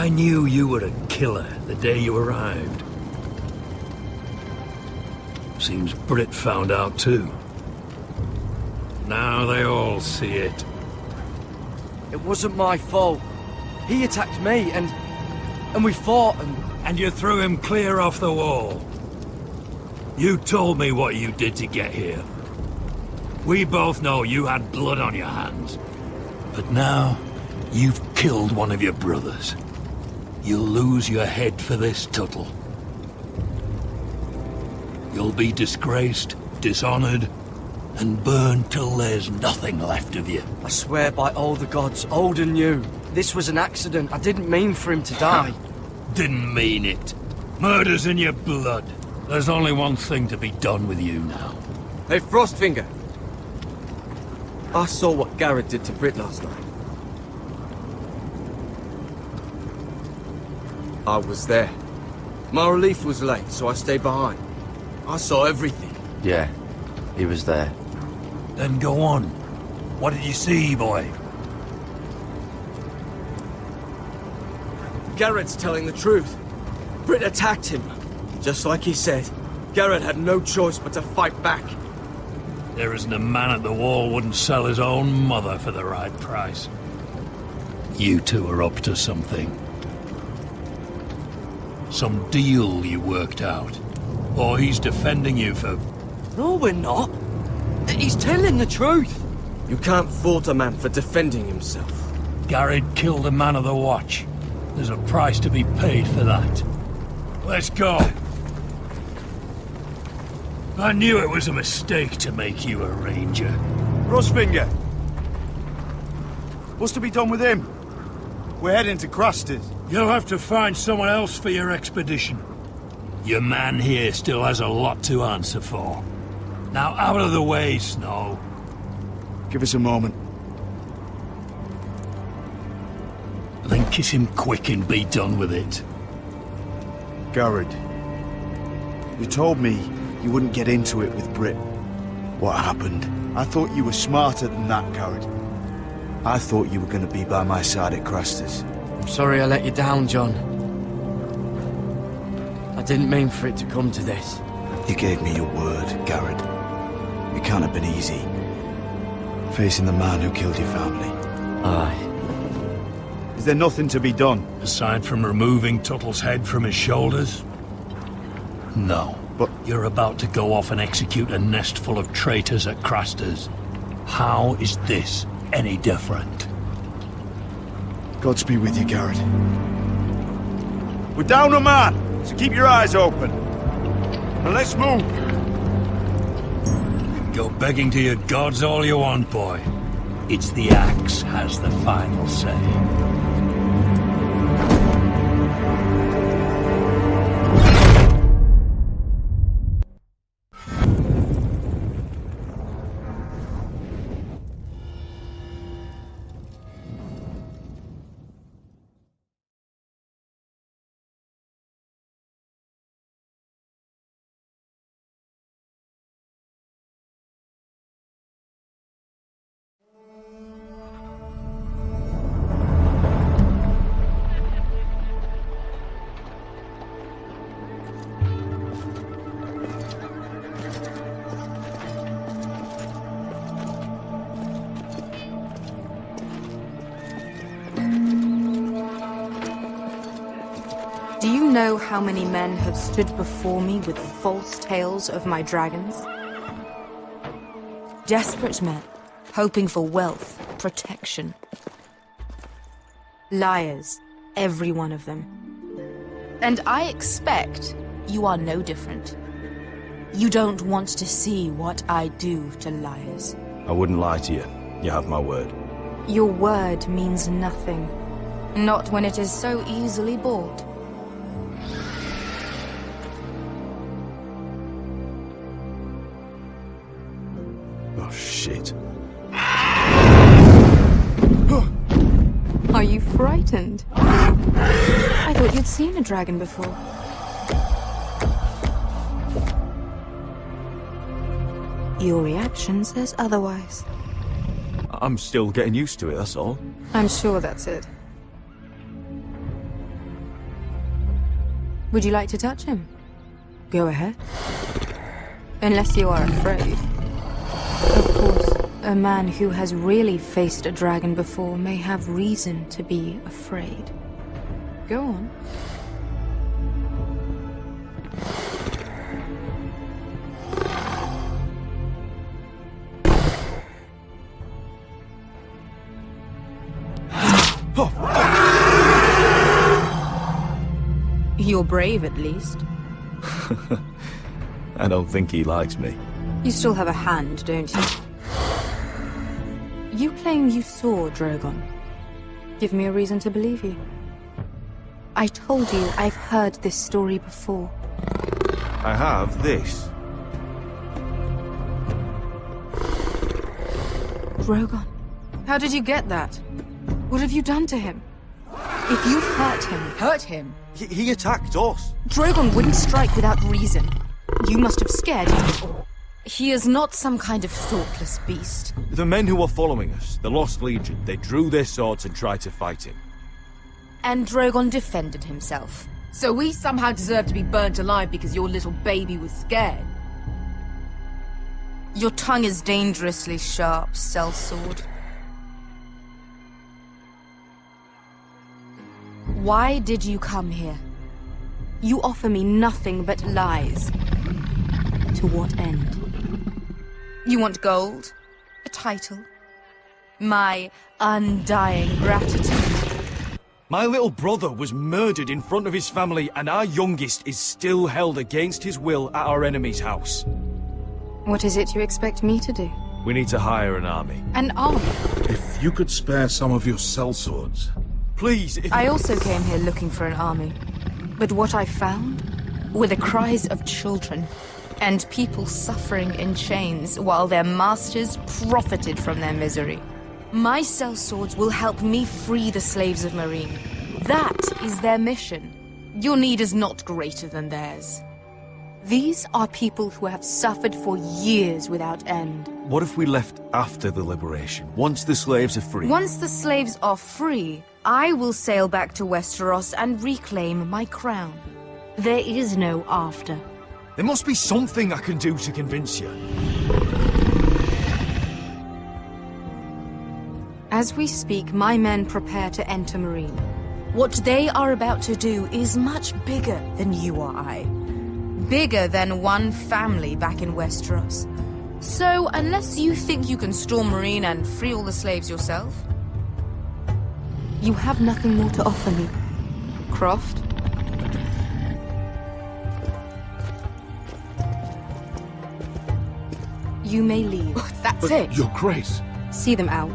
I knew you were a killer the day you arrived. Seems Brit found out too. Now they all see it. It wasn't my fault. He attacked me, and we fought, And you threw him clear off the wall. You told me what you did to get here. We both know you had blood on your hands. But now, you've killed one of your brothers. You'll lose your head for this, Tuttle. You'll be disgraced, dishonored, and burned till there's nothing left of you. I swear by all the gods, old and new, this was an accident. I didn't mean for him to die. Didn't mean it. Murder's in your blood. There's only one thing to be done with you now. Hey, Frostfinger. I saw what Gared did to Brit last night. I was there. My relief was late, so I stayed behind. I saw everything. Yeah, he was there. Then go on. What did you see, boy? Gared's telling the truth. Brit attacked him. Just like he said, Gared had no choice but to fight back. There isn't a man at the wall wouldn't sell his own mother for the right price. You two are up to something. Some deal you worked out. Or he's defending you for... No, we're not. He's telling the truth. You can't fault a man for defending himself. Gared killed a man of the Watch. There's a price to be paid for that. Let's go. I knew it was a mistake to make you a ranger. Frostfinger! What's to be done with him? We're heading to Crusters. You'll have to find someone else for your expedition. Your man here still has a lot to answer for. Now out of the way, Snow. Give us a moment. Then kiss him quick and be done with it. Gared, you told me you wouldn't get into it with Brit. What happened? I thought you were smarter than that, Gared. I thought you were going to be by my side at Crusters. I'm sorry I let you down, John. I didn't mean for it to come to this. You gave me your word, Gared. It can't have been easy. Facing the man who killed your family. Aye. Is there nothing to be done? Aside from removing Tuttle's head from his shoulders? No. But you're about to go off and execute a nest full of traitors at Crusters. How is this any different? Godspeed with you, Gared. We're down a man, so keep your eyes open. And let's move. You can go begging to your gods all you want, boy. It's the axe has the final say. Do you know how many men have stood before me with false tales of my dragons? Desperate men, hoping for wealth, protection. Liars, every one of them. And I expect you are no different. You don't want to see what I do to liars. I wouldn't lie to you. You have my word. Your word means nothing. Not when it is so easily bought. Oh, shit. Are you frightened? I thought you'd seen a dragon before. Your reaction says otherwise. I'm still getting used to it, that's all. I'm sure that's it. Would you like to touch him? Go ahead. Unless you are afraid. Of course, a man who has really faced a dragon before may have reason to be afraid. Go on. You're brave, at least. I don't think he likes me. You still have a hand, don't you? You claim you saw Drogon. Give me a reason to believe you. I told you I've heard this story before. I have this. Drogon. How did you get that? What have you done to him? If you've hurt him... Hurt him? He attacked us. Drogon wouldn't strike without reason. You must have scared him. He is not some kind of thoughtless beast. The men who were following us, the Lost Legion, they drew their swords and tried to fight him. And Drogon defended himself. So we somehow deserve to be burnt alive because your little baby was scared? Your tongue is dangerously sharp, sellsword. Why did you come here? You offer me nothing but lies. To what end? You want gold? A title? My undying gratitude? My little brother was murdered in front of his family, and our youngest is still held against his will at our enemy's house. What is it you expect me to do? We need to hire an army. An army? If you could spare some of your sellswords. Please, if... I also came here looking for an army. But what I found were the cries of children and people suffering in chains while their masters profited from their misery. My sellswords will help me free the slaves of Meereen. That is their mission. Your need is not greater than theirs. These are people who have suffered for years without end. What if we left after the liberation, once the slaves are free? Once the slaves are free, I will sail back to Westeros and reclaim my crown. There is no after. There must be something I can do to convince you. As we speak, my men prepare to enter Meereen. What they are about to do is much bigger than you or I. Bigger than one family back in Westeros. So, unless you think you can storm Meereen and free all the slaves yourself, you have nothing more to offer me, Croft. You may leave. That's it. Your Grace. See them out.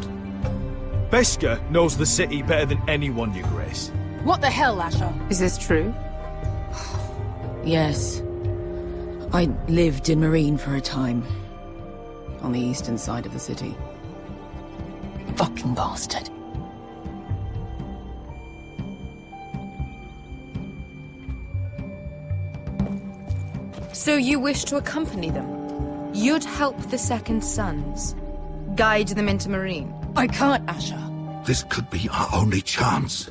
Beskha knows the city better than anyone, Your Grace. What the hell, Asher? Is this true? Yes. I lived in Meereen for a time. On the eastern side of the city. Fucking bastard. So you wish to accompany them? You'd help the Second Sons? Guide them into Meereen? I can't, Asher. This could be our only chance.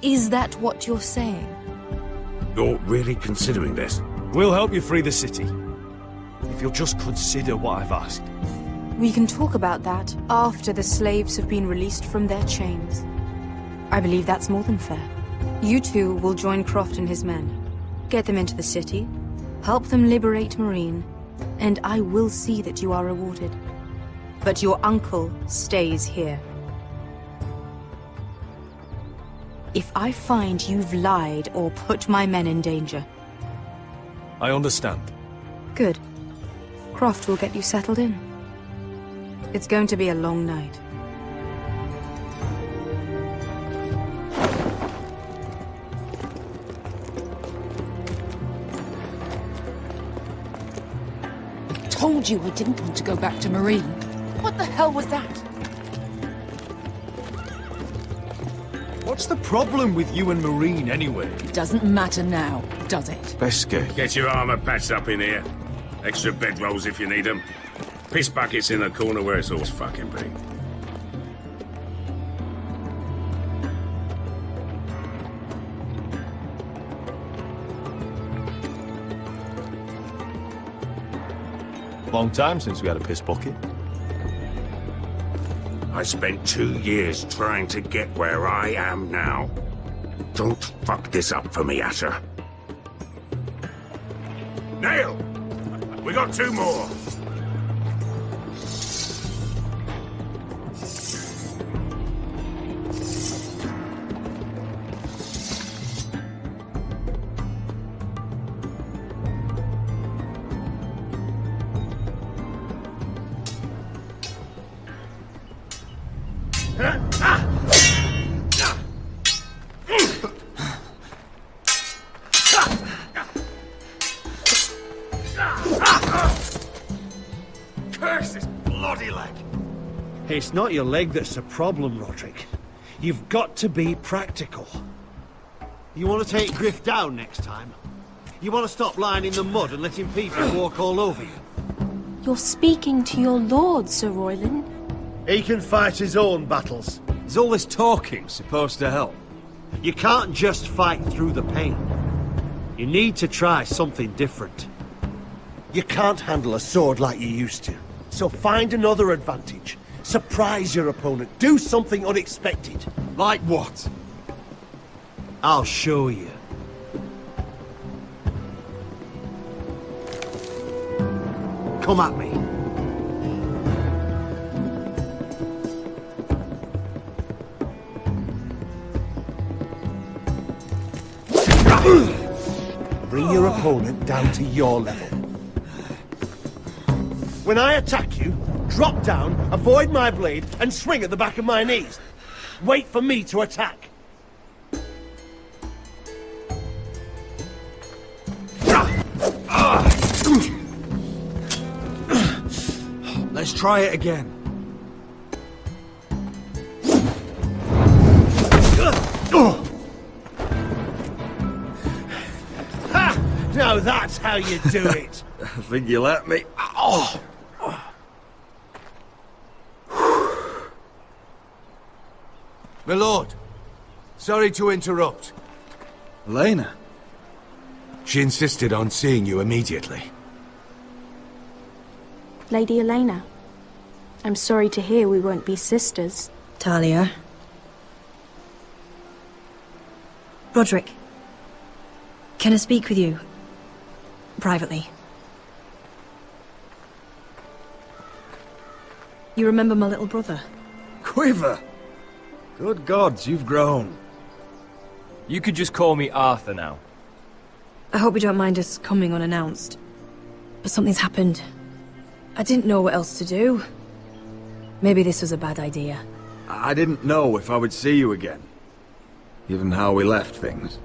Is that what you're saying? You're really considering this? We'll help you free the city. If you'll just consider what I've asked. We can talk about that after the slaves have been released from their chains. I believe that's more than fair. You two will join Croft and his men. Get them into the city, help them liberate Meereen, and I will see that you are rewarded. But your uncle stays here. If I find you've lied or put my men in danger... I understand. Good. Croft will get you settled in. It's going to be a long night. Told you I didn't want to go back to Meereen. What the hell was that? What's the problem with you and Meereen, anyway? It doesn't matter now, does it? Beskha. Get your armor patched up in here. Extra bedrolls if you need them. Piss buckets in the corner where it's always fucking be. Long time since we had a piss bucket. I spent 2 years trying to get where I am now. Don't fuck this up for me, Asher. Nail! We got 2 more! Curse this bloody leg! It's not your leg that's the problem, Rodrik. You've got to be practical. You want to take Griff down next time? You want to stop lying in the mud and letting people walk all over you? You're speaking to your lord, Sir Royland. He can fight his own battles. Is all this talking supposed to help? You can't just fight through the pain. You need to try something different. You can't handle a sword like you used to. So find another advantage. Surprise your opponent. Do something unexpected. Like what? I'll show you. Come at me. Bring your opponent down to your level. When I attack you, drop down, avoid my blade, and swing at the back of my knees. Wait for me to attack. Let's try it again. Ha! Now that's how you do it. I think you let me. Oh! My lord, sorry to interrupt. Elena? She insisted on seeing you immediately. Lady Elena, I'm sorry to hear we won't be sisters. Talia. Rodrik. Can I speak with you? Privately. You remember my little brother? Quiver! Good gods, you've grown. You could just call me Arthur now. I hope you don't mind us coming unannounced. But something's happened. I didn't know what else to do. Maybe this was a bad idea. I didn't know if I would see you again. Given how we left things.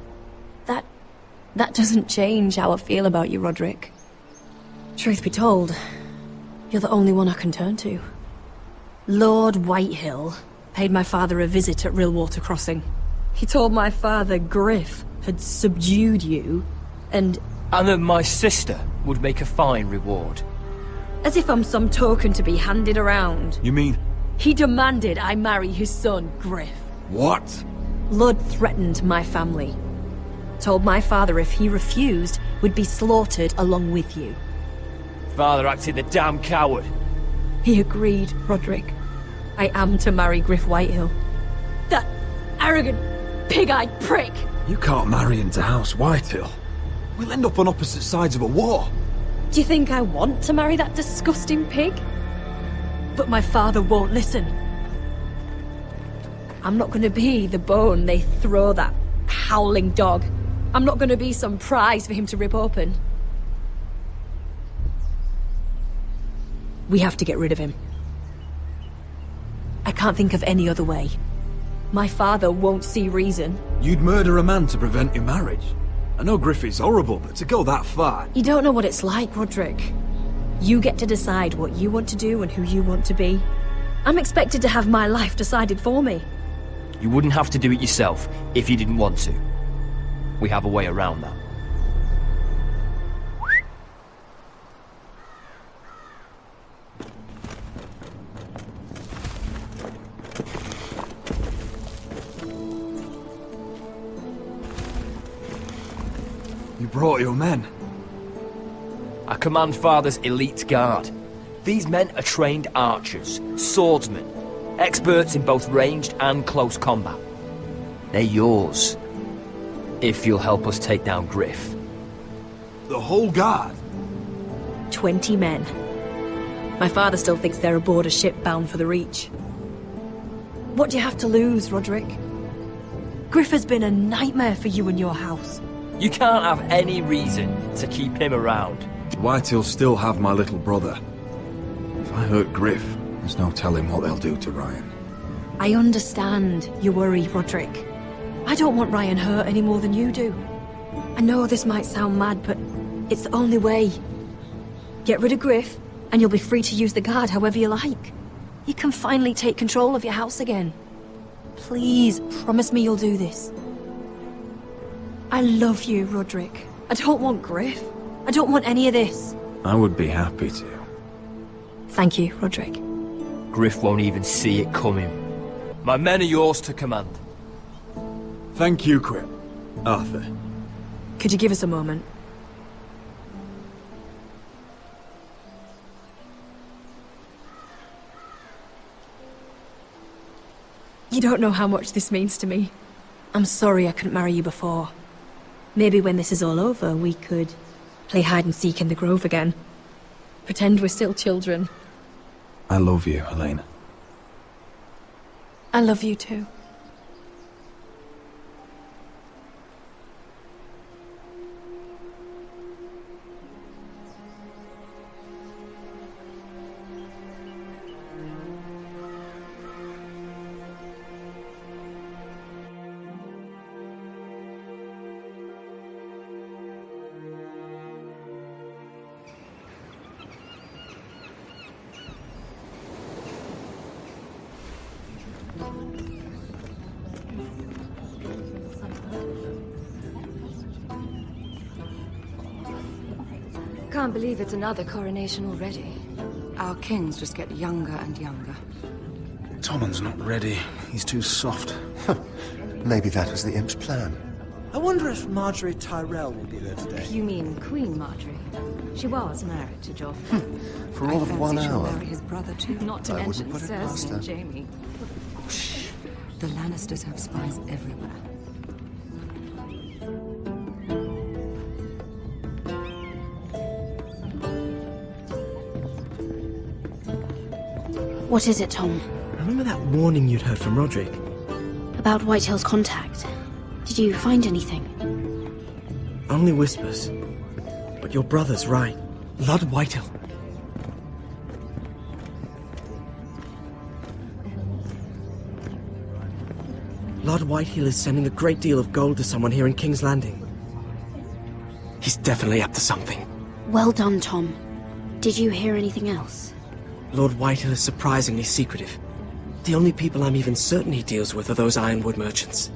That doesn't change how I feel about you, Rodrik. Truth be told, you're the only one I can turn to. Lord Whitehill paid my father a visit at Rillwater Crossing. He told my father Griff had subdued you, and that my sister would make a fine reward. as if I'm some token to be handed around. You mean? He demanded I marry his son, Griff. What? Lord threatened my family. Told my father if he refused, we'd be slaughtered along with you. Father acted the damn coward. He agreed, Rodrik. I am to marry Griff Whitehill. That arrogant, pig-eyed prick! You can't marry into House Whitehill. We'll end up on opposite sides of a war. Do you think I want to marry that disgusting pig? But my father won't listen. I'm not gonna be the bone they throw that howling dog. I'm not gonna be some prize for him to rip open. We have to get rid of him. I can't think of any other way. My father won't see reason. You'd murder a man to prevent your marriage. I know Griffith's horrible, but to go that far... You don't know what it's like, Rodrik. You get to decide what you want to do and who you want to be. I'm expected to have my life decided for me. You wouldn't have to do it yourself if you didn't want to. We have a way around that. You brought your men. I command Father's elite guard. These men are trained archers, swordsmen, experts in both ranged and close combat. They're yours, if you'll help us take down Griff. The whole guard? 20 men. My father still thinks they're aboard a ship bound for the Reach. What do you have to lose, Rodrik? Griff has been a nightmare for you and your house. You can't have any reason to keep him around. Whitehill still have my little brother. If I hurt Griff, there's no telling what they'll do to Ryon. I understand your worry, Rodrik. I don't want Ryon hurt any more than you do. I know this might sound mad, but it's the only way. Get rid of Griff, and you'll be free to use the guard however you like. You can finally take control of your house again. Please, promise me you'll do this. I love you, Rodrik. I don't want Griff. I don't want any of this. I would be happy to. Thank you, Rodrik. Griff won't even see it coming. My men are yours to command. Thank you, Quip. Arthur. Could you give us a moment? You don't know how much this means to me. I'm sorry I couldn't marry you before. Maybe when this is all over, we could play hide and seek in the grove again. Pretend we're still children. I love you, Helena. I love you too. Can't believe it's another coronation already. Our kings just get younger and younger. Tommen's not ready. He's too soft. Maybe that was the imp's plan. I wonder if Marjorie Tyrell will be there today. You mean Queen Marjorie? She was married to Joffrey. For all of 1 I fancy she'll hour. marry his brother too. Not to I mention wouldn't put it past Cersei her. and Jaime. Shh. The Lannisters have spies everywhere. What is it, Tom? Remember that warning you'd heard from Rodrik? About Whitehill's contact. Did you find anything? Only whispers. But your brother's right. Lord Whitehill. Lord Whitehill is sending a great deal of gold to someone here in King's Landing. He's definitely up to something. Well done, Tom. Did you hear anything else? Lord Whitehill is surprisingly secretive. The only people I'm even certain he deals with are those ironwood merchants.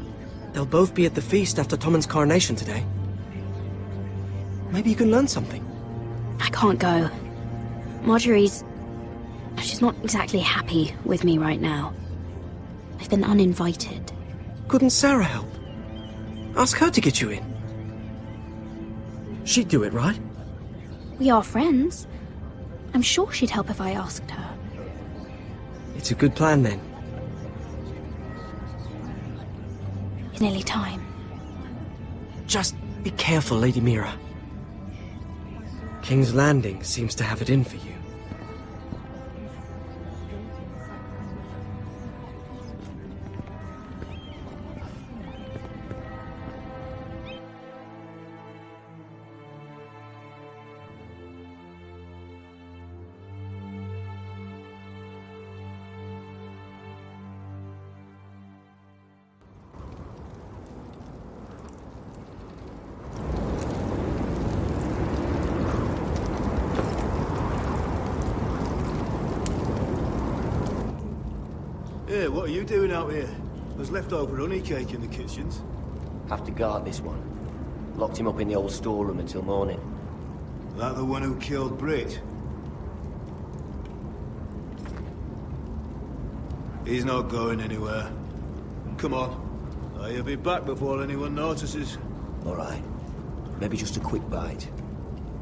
They'll both be at the feast after Tommen's coronation today. Maybe you can learn something. I can't go. Marjorie's... she's not exactly happy with me right now. I've been uninvited. Couldn't Sarah help? Ask her to get you in. She'd do it, right? We are friends. I'm sure she'd help if I asked her. It's a good plan, then. It's nearly time. Just be careful, Lady Mira. King's Landing seems to have it in for you. Hey, what are you doing out here? There's leftover honey cake in the kitchens. Have to guard this one. Locked him up in the old storeroom until morning. That the one who killed Brit? He's not going anywhere. Come on. He'll be back before anyone notices. All right. Maybe just a quick bite.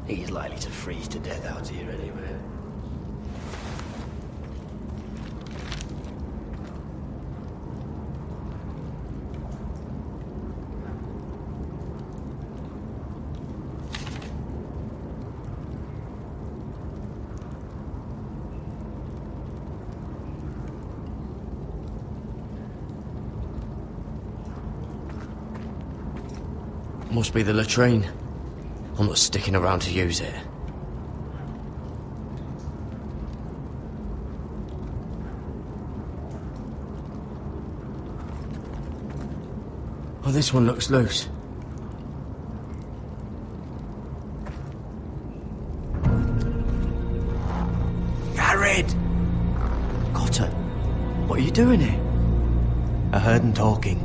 He's likely to freeze to death out here anyway. Must be the latrine. I'm not sticking around to use it. Oh, this one looks loose. Gared! Cotter, what are you doing here? I heard him talking.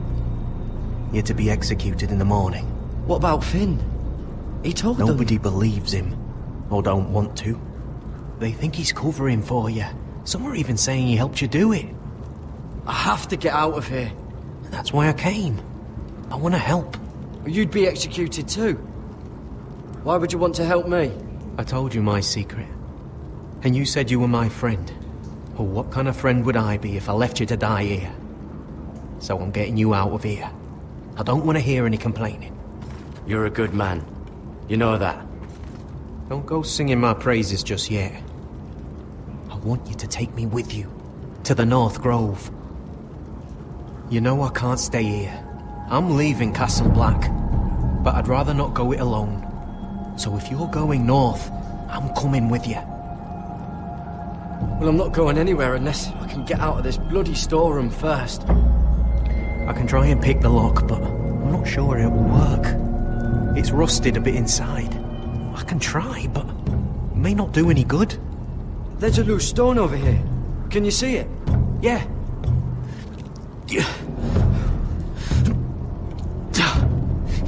You're to be executed in the morning. What about Finn? He told them... Nobody believes him. Or don't want to. They think he's covering for you. Some are even saying he helped you do it. I have to get out of here. That's why I came. I want to help. You'd be executed too. Why would you want to help me? I told you my secret. And you said you were my friend. Well, what kind of friend would I be if I left you to die here? So I'm getting you out of here. I don't want to hear any complaining. You're a good man. You know that. Don't go singing my praises just yet. I want you to take me with you. To the North Grove. You know I can't stay here. I'm leaving Castle Black. But I'd rather not go it alone. So if you're going north, I'm coming with you. Well, I'm not going anywhere unless I can get out of this bloody storeroom first. I can try and pick the lock, but I'm not sure it will work. It's rusted a bit inside. I can try, but it may not do any good. There's a loose stone over here. Can you see it? Yeah.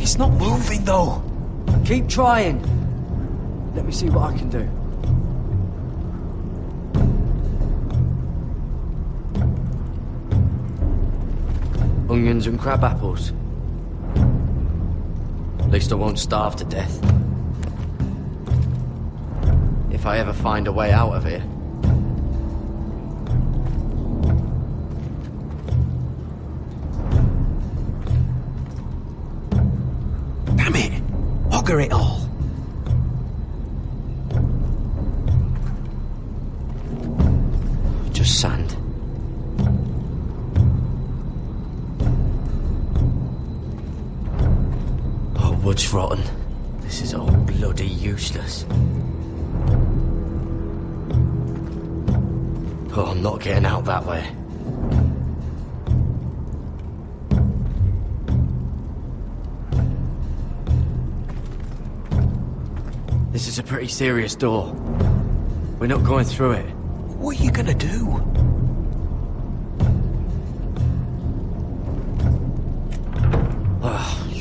It's not moving, though. Keep trying. Let me see what I can do. Onions and crab apples. At least I won't starve to death. If I ever find a way out of here. Damn it! Bugger it all. Just sand. Oh, wood's rotten. This is all bloody useless. Oh, I'm not getting out that way. This is a pretty serious door. We're not going through it. What are you gonna do?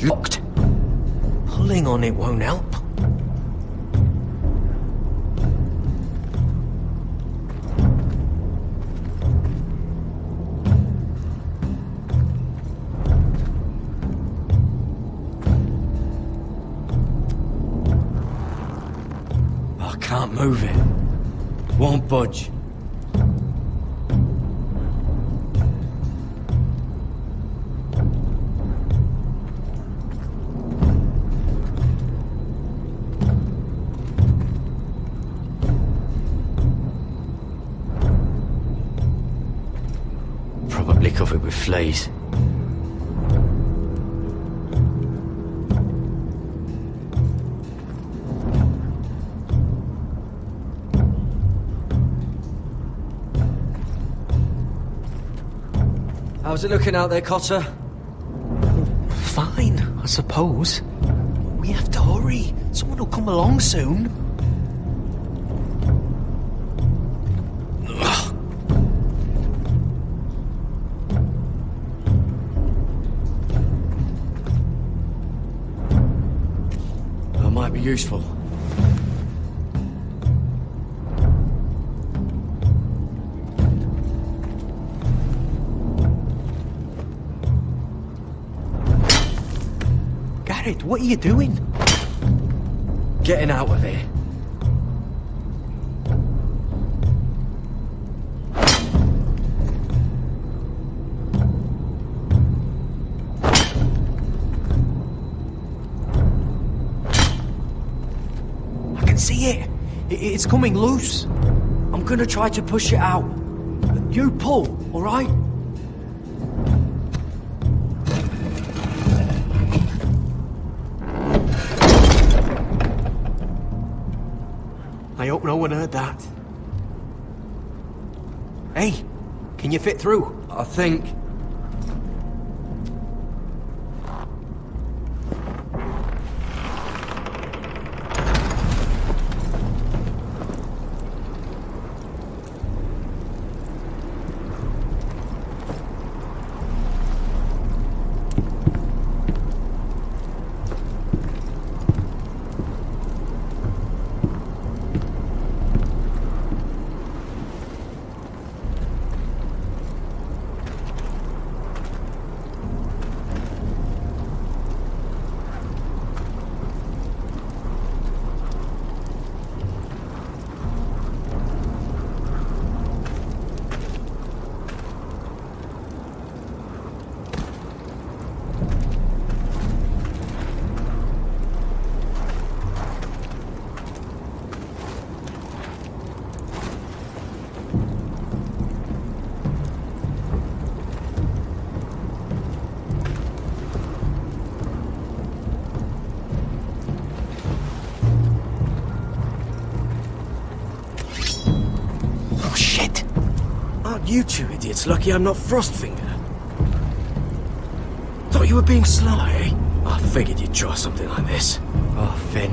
Locked. Pulling on it won't help. I can't move it. Won't budge. Probably covered with fleas. How's it looking out there, Cotter? Fine, I suppose. We have to hurry. Someone will come along soon. That might be useful. Gared, what are you doing? Getting out of here. I can see it. It's coming loose. I'm gonna try to push it out. You pull, all right? no one heard that. Hey, can you fit through? I think... You two idiots lucky I'm not Frostfinger. Thought you were being sly, eh? I figured you'd try something like this. Oh, Finn.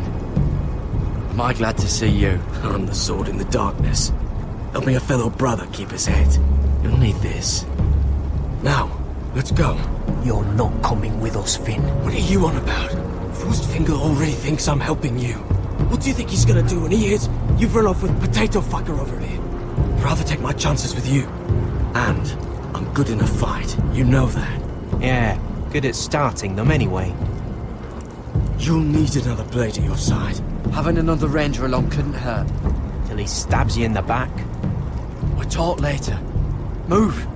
Am I glad to see you? I'm the sword in the darkness, helping a fellow brother keep his head. You'll need this. Now, let's go. You're not coming with us, Finn. What are you on about? Frostfinger already thinks I'm helping you. What do you think he's gonna do when he hears you've run off with Potato Fucker over here? I'd rather take my chances with you. And I'm good in a fight, you know that. Yeah, good at starting them anyway. You'll need another blade at your side. Having another ranger along couldn't hurt. Till he stabs you in the back. We'll talk later. Move!